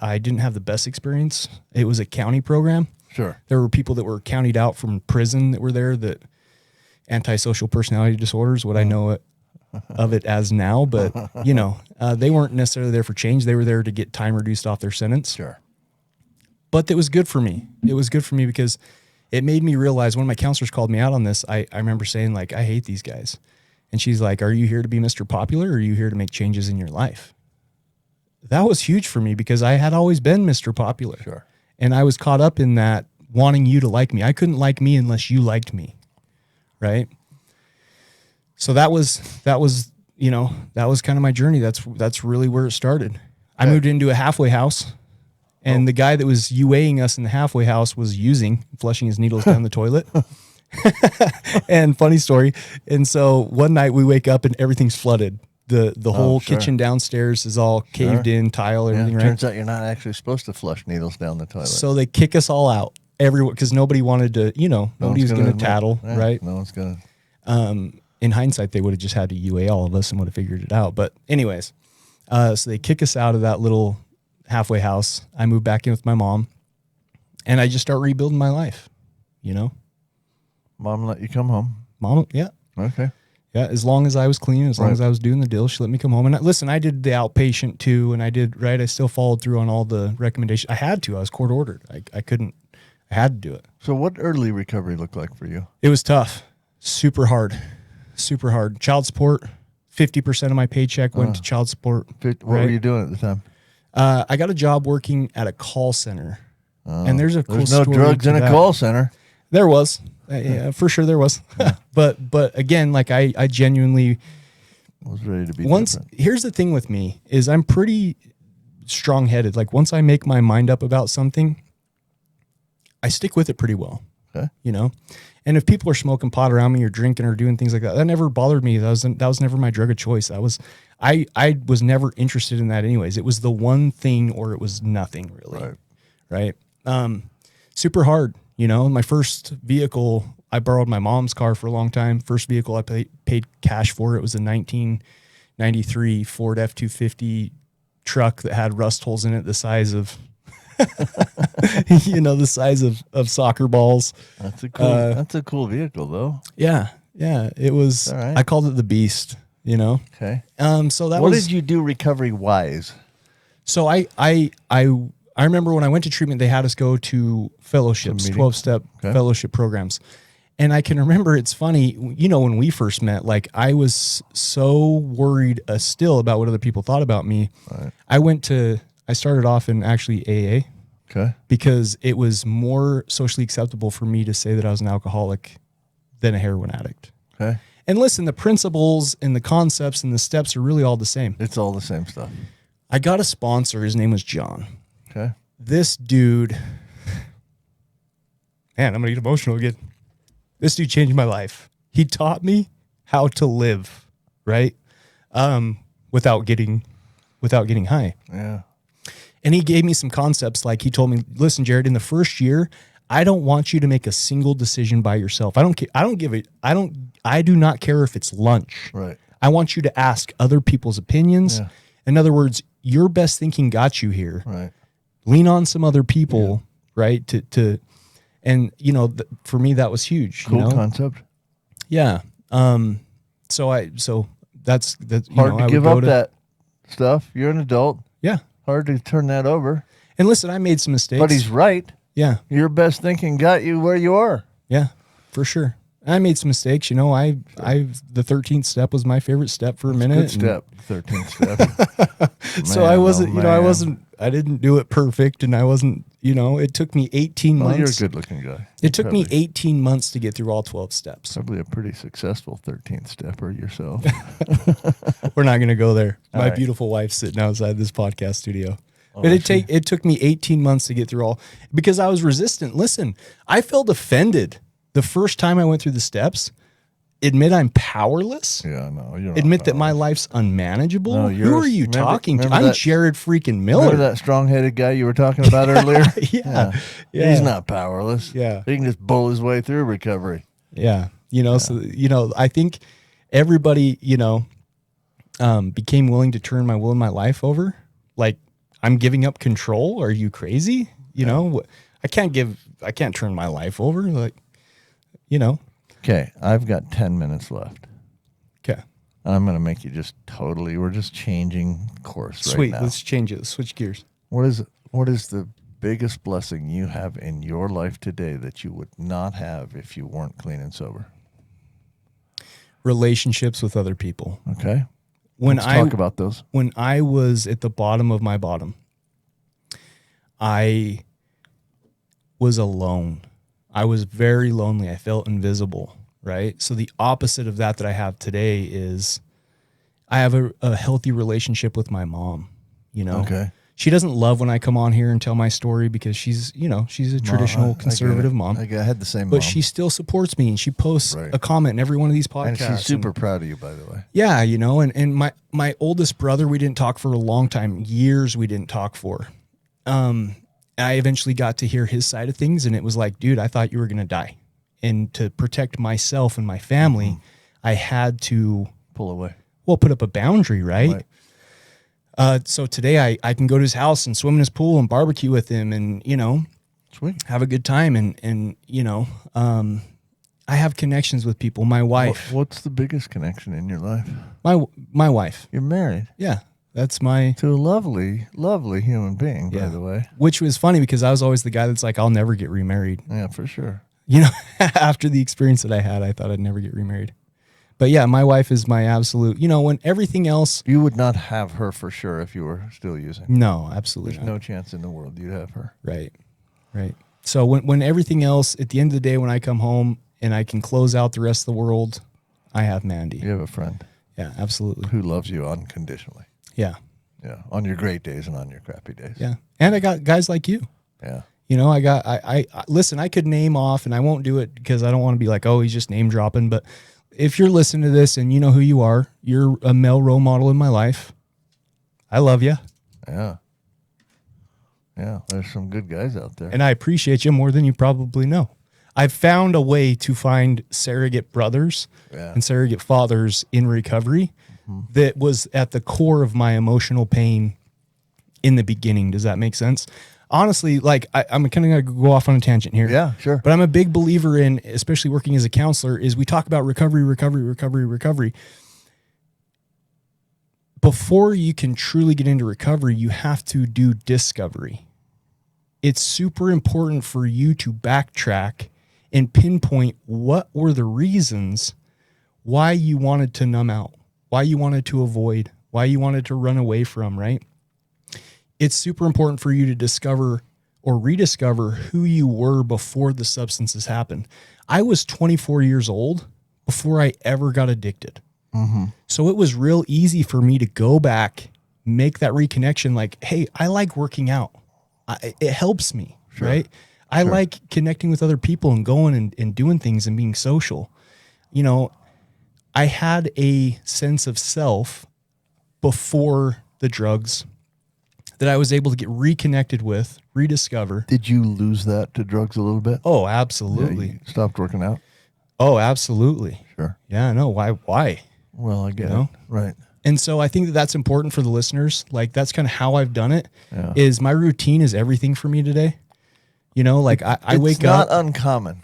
I didn't have the best experience. It was a county program. Sure. There were people that were countied out from prison that were there, that antisocial personality disorders, what I know of it as now, but you know, they weren't necessarily there for change. They were there to get time reduced off their sentence. Sure. But it was good for me. It was good for me because it made me realize, when my counselors called me out on this, I remember saying, like, I hate these guys. And she's like, are you here to be Mr. Popular, or are you here to make changes in your life? That was huge for me because I had always been Mr. Popular. Sure. And I was caught up in that, wanting you to like me. I couldn't like me unless you liked me. Right. So that was, you know, that was kind of my journey. That's really where it started. I moved into a halfway house, and the guy that was UAing us in the halfway house was flushing his needles down the toilet. And funny story. And so one night we wake up and everything's flooded. The whole kitchen downstairs is all caved in, tile, everything, right? Turns out you're not actually supposed to flush needles down the toilet. So they kick us all out, everyone, because nobody wanted to, you know, nobody was going to tattle, right? No one's going to. In hindsight, they would have just had to UA all of us and would have figured it out. But anyways, so they kick us out of that little halfway house. I moved back in with my mom, and I just start rebuilding my life, you know? Mom let you come home? Mom, yeah. Okay. Yeah, as long as I was clean, as long as I was doing the deal, she let me come home. And listen, I did the outpatient too, and I still followed through on all the recommendations. I had to. I was court ordered. I couldn't. I had to do it. So what early recovery looked like for you? It was tough. Super hard. Child support, 50% of my paycheck went to child support. What were you doing at the time? I got a job working at a call center. And there's a cool There's no story drugs to in a that. call center. There was. Yeah, for sure there was. But again, like I genuinely Was ready to be different. Here's the thing with me is I'm pretty strong-headed. Like once I make my mind up about something, I stick with it pretty well. Okay. You know? And if people are smoking pot around me or drinking or doing things like that never bothered me. That was never my drug of choice. I was never interested in that anyways. It was the one thing or it was nothing really. Right. Super hard. You know, my first vehicle, I borrowed my mom's car for a long time. First vehicle I paid cash for, it was a 1993 Ford F-250 truck that had rust holes in it the size of, you know, the size of soccer balls. That's a cool vehicle though. Yeah. Yeah. It was, All right. I called it the Beast, you know? Okay. So that What was, did you do recovery wise? so I remember when I went to treatment, they had us go to fellowships, 12-step fellowship programs. And I can remember, it's funny, you know, when we first met, like I was so worried still about what other people thought about me. Right. I started off in actually AA. Okay. Because it was more socially acceptable for me to say that I was an alcoholic than a heroin addict. Okay. And listen, the principles and the concepts and the steps are really all the same. It's all the same stuff. I got a sponsor. His name was John. Okay. This dude, man, I'm going to get emotional again. This dude changed my life. He taught me how to live, right? Without getting high. Yeah. And he gave me some concepts. Like he told me, listen, Jared, in the first year, I don't want you to make a single decision by yourself. I do not care if it's lunch. Right. I want you to ask other people's opinions. Yeah. In other words, your best thinking got you here. Right. lean on some other people, right? And for me, that was huge. Cool you know? concept. Yeah. So that's Hard to give up that stuff. You're an adult. Yeah. Hard to turn that over. And listen, I made some mistakes. But he's right. Yeah. Your best thinking got you where you are. Yeah, for sure. I made some mistakes. You know, the 13th step was my favorite step for a minute. Good step. 13th step. So I wasn't, oh, man. I didn't do it perfect, and I wasn't, it took me 18 Well, months. you're a good looking guy. It took me 18 months to get through all 12 steps. Probably a pretty successful 13th stepper yourself. We're not going to go there. My right. beautiful wife's sitting outside this podcast studio. Oh, But it took me 18 months to get through all, because I was resistant. Listen, I felt offended the first time I went through the steps. Admit I'm powerless. Yeah, no, you're not Admit that my powerless. life's unmanageable. No, Who are you talking to? I'm that- Jared freaking Miller. Remember that strong-headed guy you were talking about earlier? Yeah. He's not powerless. Yeah. He can just bull his way through recovery. Yeah. So, I think everybody, became willing to turn my will and my life over. Like, I'm giving up control. Are you crazy? I can't turn my life over. Like, Okay, I've got 10 minutes left. Okay. And I'm going to make you we're just changing course Sweet. right now. Let's change it. Let's switch gears. What is the biggest blessing you have in your life today that you would not have if you weren't clean and sober? Relationships with other people. Okay. Let's talk about those. When I was at the bottom of my bottom, I was alone. I was very lonely. I felt invisible, right? So the opposite of that I have today is I have a healthy relationship with my mom, Okay. She doesn't love when I come on here and tell my story because she's a traditional conservative mom. I had the same But mom. she still supports me, and she posts Right. a comment in every one of these podcasts. And she's super proud of you, by the way. Yeah, and my oldest brother, we didn't talk for a long time, years we didn't talk for. I eventually got to hear his side of things, and it was like, dude, I thought you were going to die. And to protect myself and my family, I had to Pull away. put up a boundary, right? So today I can go to his house and swim in his pool and barbecue with him and, Sweet. have a good time. And I have connections with people. My wife, What's the biggest connection in your life? my wife. You're married Yeah. That's my, to a lovely, lovely human being, by the way. which was funny because I was always the guy that's like, I'll never get remarried. Yeah, for sure. After the experience that I had, I thought I'd never get remarried. But yeah, my wife is my absolute, when everything else. You would not have her for sure if you were still using. No, absolutely There's not. no chance in the world you'd have her. Right. So when everything else, at the end of the day, when I come home and I can close out the rest of the world, I have Mandy. You have a friend Yeah, absolutely. who loves you unconditionally. Yeah. Yeah, on your great days and on your crappy days. Yeah. And I got guys like you. Yeah. I listen, I could name off, and I won't do it because I don't want to be like, oh, he's just name dropping. But if you're listening to this and you know who you are, you're a male role model in my life. I love you. Yeah. Yeah, there's some good guys out there. And I appreciate you more than you probably know. I've found a way to find surrogate brothers and surrogate fathers in recovery that was at the core of my emotional pain in the beginning. Does that make sense? Honestly, like I'm kind of going to go off on a tangent here. Yeah, sure. But I'm a big believer in, especially working as a counselor, is we talk about recovery. Before you can truly get into recovery, you have to do discovery. It's super important for you to backtrack and pinpoint what were the reasons why you wanted to numb out, why you wanted to avoid, why you wanted to run away from, right? It's super important for you to discover or rediscover who you were before the substances happened. I was 24 years old before I ever got addicted. So it was real easy for me to go back, make that reconnection like, hey, I like working out. It helps me, right? I like connecting with other people and going and doing things and being social. I had a sense of self before the drugs that I was able to get reconnected with, rediscover. Did you lose that to drugs a little bit? Oh, absolutely. You stopped working out? Oh, absolutely. Sure. Yeah, no, why? Well, I get know? it. Right. And so I think that that's important for the listeners. Like that's kind of how I've done it. Yeah. Is my routine is everything for me today. You know, like I wake It's not up. uncommon.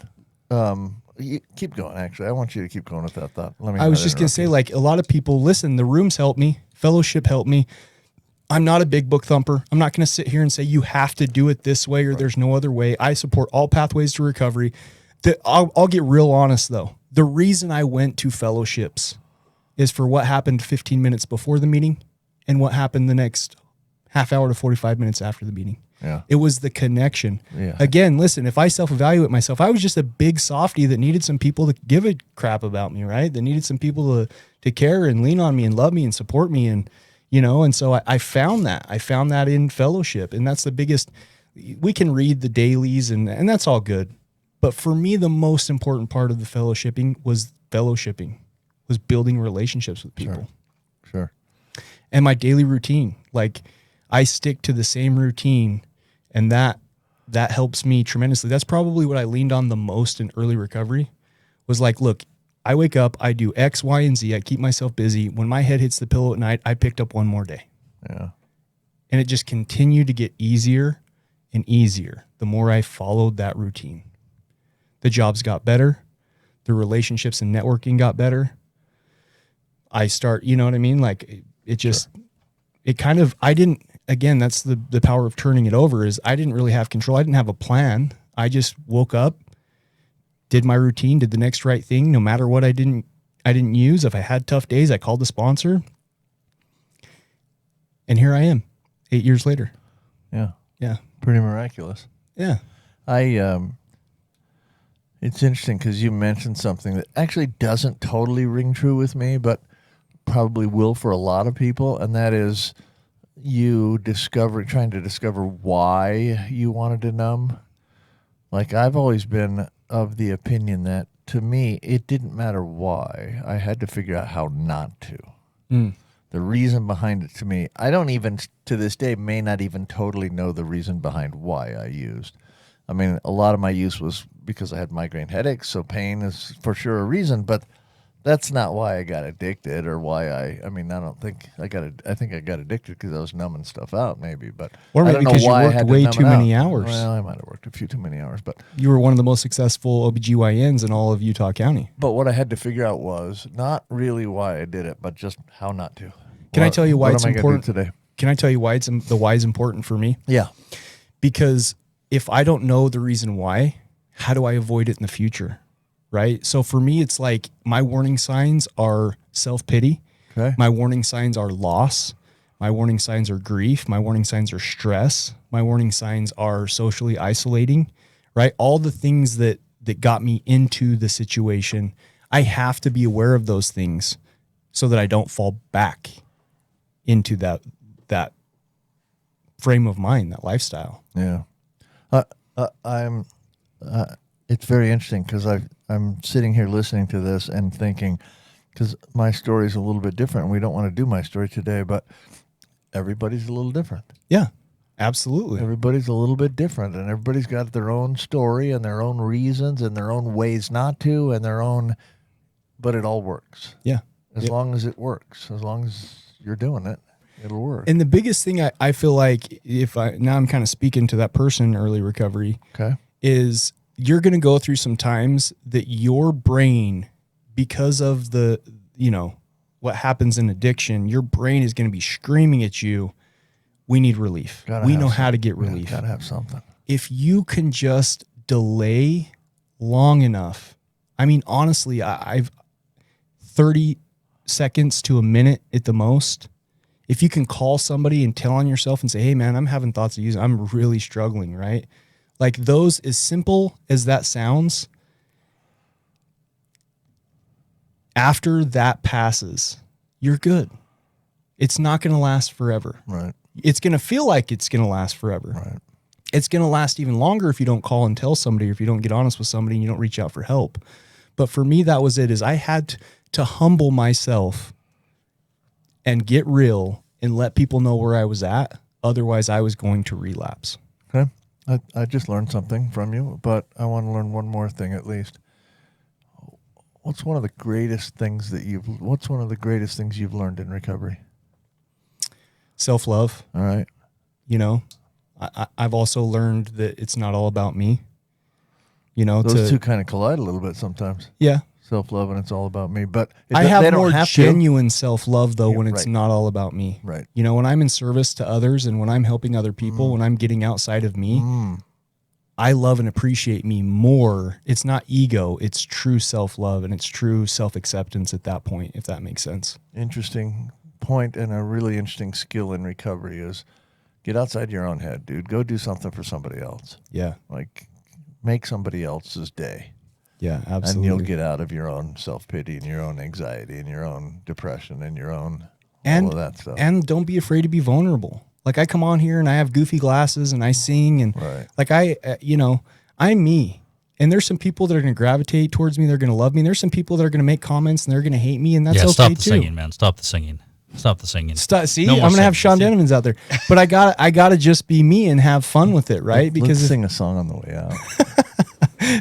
Keep going. Actually, I want you to keep going with that thought. Let me. I was not just gonna interrupt say, you. like a lot of people listen. The rooms help me. Fellowship helped me. I'm not a big book thumper. I'm not going to sit here and say you have to do it this way or there's no other way. I support all pathways to recovery. I'll get real honest though. The reason I went to fellowships is for what happened 15 minutes before the meeting and what happened the next half hour to 45 minutes after the meeting. Yeah. It was the connection. Yeah. Again, listen, if I self-evaluate myself, I was just a big softy that needed some people to give a crap about me, right? That needed some people to care and lean on me and love me and support me. And, you know, and so I found that. I found that in fellowship. And that's the biggest, we can read the dailies and that's all good. But for me, the most important part of the fellowshipping, was building relationships with people. Sure. And my daily routine. Like I stick to the same routine, and that helps me tremendously. That's probably what I leaned on the most in early recovery, was like, look, I wake up, I do X, Y, and Z. I keep myself busy. When my head hits the pillow at night, I picked up one more day. Yeah. And it just continued to get easier and easier the more I followed that routine. The jobs got better. The relationships and networking got better. You know what I mean? Like it just, it kind of, again, that's the power of turning it over, is I didn't really have control. I didn't have a plan. I just woke up, did my routine, did the next right thing, no matter what I didn't use. If I had tough days, I called the sponsor. And here I am 8 years later. Yeah. Yeah. Pretty miraculous. Yeah. It's interesting because you mentioned something that actually doesn't totally ring true with me, but probably will for a lot of people, and that is you trying to discover why you wanted to numb. Like I've always been of the opinion that to me it didn't matter why. I had to figure out how not to. The reason behind it, to me, I don't even to this day may not even totally know the reason behind why I used. I mean, a lot of my use was because I had migraine headaches, so pain is for sure a reason, but that's not why I got addicted or why I think I got addicted because I was numbing stuff out maybe, but Or I maybe don't know because you why I worked had to way numb too it many out. hours. Well, I might have worked a few too many hours, but You were one of the most successful OBGYNs in all of Utah County. what I had to figure out was not really why I did it, but just how not to. Can I tell you why what it's am I gonna important do today? Can I tell you why the why is important for me? Yeah. Because if I don't know the reason why, how do I avoid it in the future? Right? So for me, it's like my warning signs are self-pity. Okay. My warning signs are loss. My warning signs are grief. My warning signs are stress. My warning signs are socially isolating, right? All the things that got me into the situation, I have to be aware of those things so that I don't fall back into that frame of mind, that lifestyle. Yeah. It's very interesting because I'm sitting here listening to this and thinking, because my story is a little bit different. We don't want to do my story today, but everybody's a little different. Yeah, absolutely. Everybody's a little bit different, and everybody's got their own story and their own reasons and their own ways not to and their own, but it all works. Yeah. As long as it works, as long as you're doing it, it'll work. And the biggest thing I feel like, now I'm kind of speaking to that person in early recovery, Okay. is you're going to go through some times that your brain, because of what happens in addiction, your brain is going to be screaming at you, we need relief. We know how to get relief. Gotta have something. If you can just delay long enough, I mean, honestly, I've 30 seconds to a minute at the most. If you can call somebody and tell on yourself and say, hey man, I'm having thoughts of using, I'm really struggling, right? Like those, as simple as that sounds, after that passes, you're good. It's not going to last forever. Right. It's going to feel like it's going to last forever. Right. It's going to last even longer if you don't call and tell somebody, or if you don't get honest with somebody and you don't reach out for help. But for me, that was it, is I had to humble myself and get real and let people know where I was at. Otherwise, I was going to relapse. Okay. I just learned something from you, but I want to learn one more thing at least. What's one of the greatest things you've learned in recovery? Self-love. All right. You know, I've also learned that it's not all about me. You know, Those two kind of collide a little bit sometimes. Yeah. Self-love and it's all about me. But I they have don't more have to. genuine self-love though when it's right. not all about me. Right. You know, when I'm in service to others and when I'm helping other people, when I'm getting outside of me, I love and appreciate me more. It's not ego, it's true self-love and it's true self-acceptance at that point, if that makes sense. Interesting point, and a really interesting skill in recovery is get outside your own head, dude. Go do something for somebody else. Yeah. Like make somebody else's day. Yeah, absolutely. And you'll get out of your own self-pity and your own anxiety and your own depression and your own all of that stuff. And don't be afraid to be vulnerable. Like I come on here and I have goofy glasses and I sing and Right. like I'm me. And there's some people that are going to gravitate towards me. They're going to love me. And there's some people that are going to make comments and they're going to hate me. And that's okay stop the too. singing, man. Stop the singing. Stop the singing. See, No I'm more going to have singing. Sean Dennemans out there, but I gotta just be me and have fun with it. Right. Let's sing a song on the way out.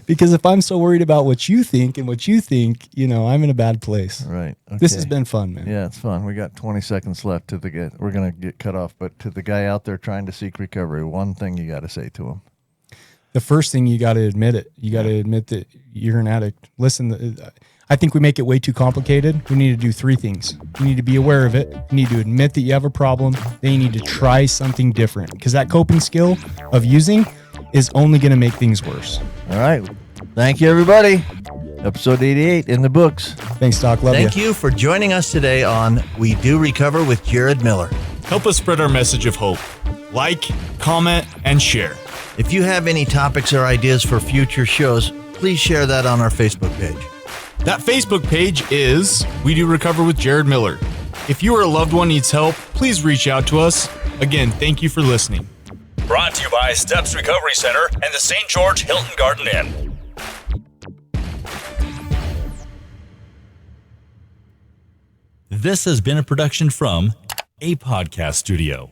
Because if I'm so worried about what you think, I'm in a bad place. Right. Okay. This has been fun, man. Yeah, it's fun. We got 20 seconds left we're going to get cut off, but to the guy out there trying to seek recovery, one thing you got to say to him. The first thing you got to admit it. You got to admit that you're an addict. Listen, I think we make it way too complicated. We need to do three things. You need to be aware of it. You need to admit that you have a problem. Then you need to try something different because that coping skill of using is only going to make things worse. All right. Thank you, everybody. Episode 88 in the books. Thanks, Doc. Love you. Thank you for joining us today on We Do Recover with Jared Miller. Help us spread our message of hope. Like, comment, and share. If you have any topics or ideas for future shows, please share that on our Facebook page. That Facebook page is We Do Recover with Jared Miller. If you or a loved one needs help, please reach out to us. Again, thank you for listening. Brought to you by Steps Recovery Center and the St. George Hilton Garden Inn. This has been a production from A Podcast Studio.